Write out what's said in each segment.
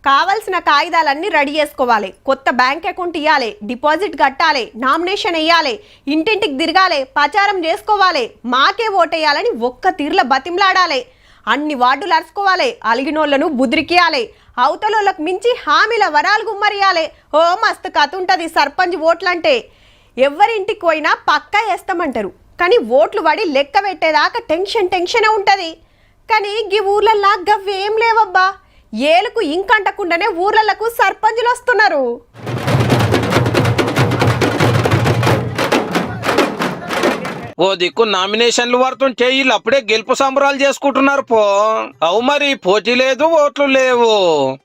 కావాల్సిన కాగితాలన్నీ రెడీ చేసుకోవాలి. కొత్త బ్యాంక్ అకౌంట్ ఇవ్వాలి, డిపాజిట్ కట్టాలి, నామినేషన్ వేయాలి, ఇంటింటికి తిరగాలి, ప్రచారం చేసుకోవాలి, మాకే ఓటేయాలని ఒక్క తీర్ల బతిమలాడాలి. అన్ని వార్డులు అరుచుకోవాలి, అలిగినోళ్లను బుద్రికియాలి, అవతలోళ్ళకు మించి హామీల వరాలు గుమ్మరియాలి. ఓ మస్తు కథ ఉంటుంది సర్పంచ్ ఓట్లంటే. ఎవరింటికి పోయినా పక్కా వేస్తామంటారు, కానీ ఓట్లు పడి లెక్క పెట్టేదాకా టెన్షనే ఉంటుంది. కానీ ఈ ఊర్లల్లా గవ్వేం లేవబ్బా. ఏలుకు ఇంకంటకుండానే ఊర్లకు సర్పంచులు వస్తున్నారు. ఓ దిక్కు నామినేషన్లు పడుతుంటే వీళ్ళు అప్పుడే గెలుపు సంబరాలు చేసుకుంటున్నారు పో. అవు మరి పోటీ లేదు, ఓట్లు లేవు.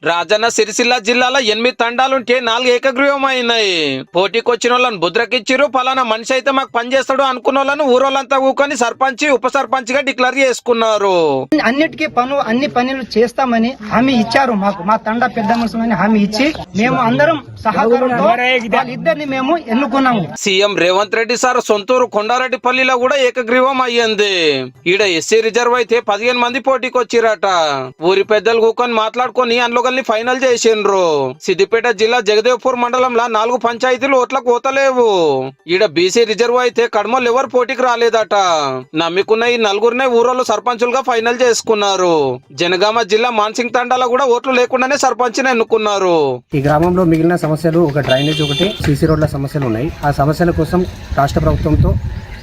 రాజన్న సిరిసిల్ల జిల్లాలో 8 తండాలుంటే 4 ఏకగ్రీవం అయినాయి. పోటీకి వచ్చిన వాళ్ళని బుద్రకిచ్చిరు. పలానా మనిషి అయితే మాకు పనిచేస్తాడు అనుకున్న వాళ్ళను ఊరోళ్ళంతా ఊకొని సర్పంచ్ ఉప సర్పంచ్ గా డిక్లేర్ చేసుకున్నారు. అన్నిటికీ అన్ని పనులు చేస్తామని హామీ ఇచ్చారు. మాకు మా తండా పెద్ద మనుషులని హామీ ఇచ్చి మేము అందరం సహకారంతో వాళ్ళిద్దరిని మేము ఎన్నుకున్నాము. సీఎం రేవంత్ రెడ్డి సార్ సొంతూరు కొండారెడ్డిపల్లి కూడా ఏకగ్రీవం అయ్యింది. ఈడ ఎస్సీ రిజర్వ్ అయితే 15 మంది పోటీకి వచ్చిరట. ఊరి పెద్దలు కూకొని మాట్లాడుకొని అందులోగల్ని ఫైనల్ చేసిండ్రు. సిద్దిపేట జిల్లా జగదేవ్పూర్ మండలంలో 4 పంచాయతీలు ఓట్లకు ఓతలేవు. ఈడ బీసీ రిజర్వ్ అయితే కడమలు ఎవరు పోటీకి రాలేదట. నమ్మికున్న ఈ 4గురినే ఊరోళ్ళు సర్పంచులుగా ఫైనల్ చేసుకున్నారు. జనగామ జిల్లా మాన్సింగ్ తండాలో కూడా ఓట్లు లేకుండానే సర్పంచ్ ని ఎన్నుకున్నారు. ఈ గ్రామంలో మిగిలిన సమస్యలు ఒక డ్రైనేజ్, ఒకటి సీసీ రోడ్ల సమస్యలు ఉన్నాయి. ఆ సమస్యల కోసం రాష్ట్ర ప్రభుత్వంతో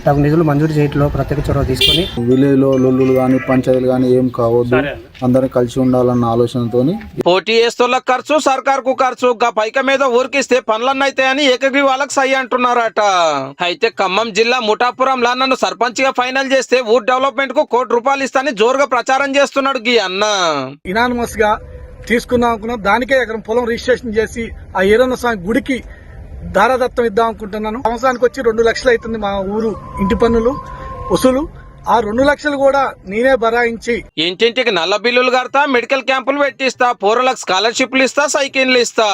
తగు నిధులు మంజూరు చేయడంలో ప్రత్యేక చొరవ తీసుకొని విలేజ్ లో లొల్లులు గాని పంచాయతీలు గాని ఏం కావద్దు, అందరం కలిసి ఉండాలన్న ఆలోచనతోని పోటీ చేస్తోళ్ళ ఖర్చు సర్కార్కు ఖర్చు పైక మీద ఊరికిస్తే పనులన్నైతాయని ఏకగ్రీవాలకు సై అంటున్నారట. అయితే ఖమ్మం జిల్లా ముఠాపురంలో నన్ను సర్పంచ్ గా ఫైనల్ చేస్తే ఊర్ డెవలప్మెంట్ కు ₹1 ఇస్తాని జోరుగా ప్రచారం చేస్తున్నాడు గీ అన్న. ఇనానిమస్ గా తీసుకుందాం అనుకున్నాం. దానికే ఎకరం పొలం రిజిస్ట్రేషన్ చేసి ఆ ఈరన్న స్వామి గుడికి దారాదత్తం ఇద్దాం అనుకుంటున్నాను. సంవత్సరానికి వచ్చి 2 లక్షలు అవుతుంది మా ఊరు ఇంటి పన్నులు వసూలు. ఆ 2 లక్షలు కూడా నేనే బరాయించి ఇంటింటికి నల్ల బిల్లులు కడతా, మెడికల్ క్యాంపులు పెట్టిస్తా, పూర్వలకు స్కాలర్షిప్లు ఇస్తా, సైకిళ్లు ఇస్తా,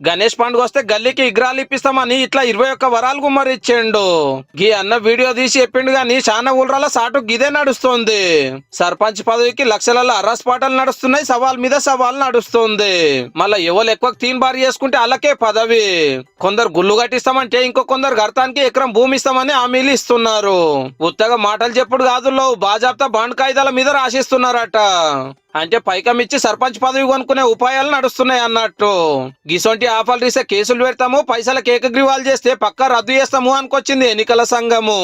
గణేష్ పండుగ వస్తే గల్లీకి ఇగ్రాలు ఇప్పిస్తామని ఇట్లా 21 వరాలు గుమ్మరిచ్చిండు. గీ అన్న వీడియో తీసి చెప్పిండు గాని చాలా ఊళ్ళ సాటు గిదే నడుస్తుంది. సర్పంచ్ పదవికి లక్షల అర్రస్ పాటలు నడుస్తున్నాయి, సవాల్ మీద సవాల్ నడుస్తుంది. మళ్ళా ఎవరు ఎక్కువ తీన్ బారి చేసుకుంటే వాళ్ళకే పదవి. కొందరు గుళ్ళు కట్టిస్తామంటే ఇంకో కొందరు గర్తానికి ఎకరం భూమి ఇస్తామని హామీలు ఇస్తున్నారు. ఉత్తగా మాటలు చెప్పుడు కాదుల్లో బాజాప్తా బాండ్ కాయిదాల మీద రాసిస్తున్నారట. అంటే పైకమిచ్చి సర్పంచ్ పదవి కొనుక్కునే ఉపాయాలు నడుస్తున్నాయి అన్నట్టు. గిసొంటి ఆఫర్లు ఇస్తే కేసులు పెడతాము, పైసలకు ఏకగ్రీవాలు చేస్తే పక్కా రద్దు చేస్తాము అనుకొచ్చింది ఎన్నికల సంఘము.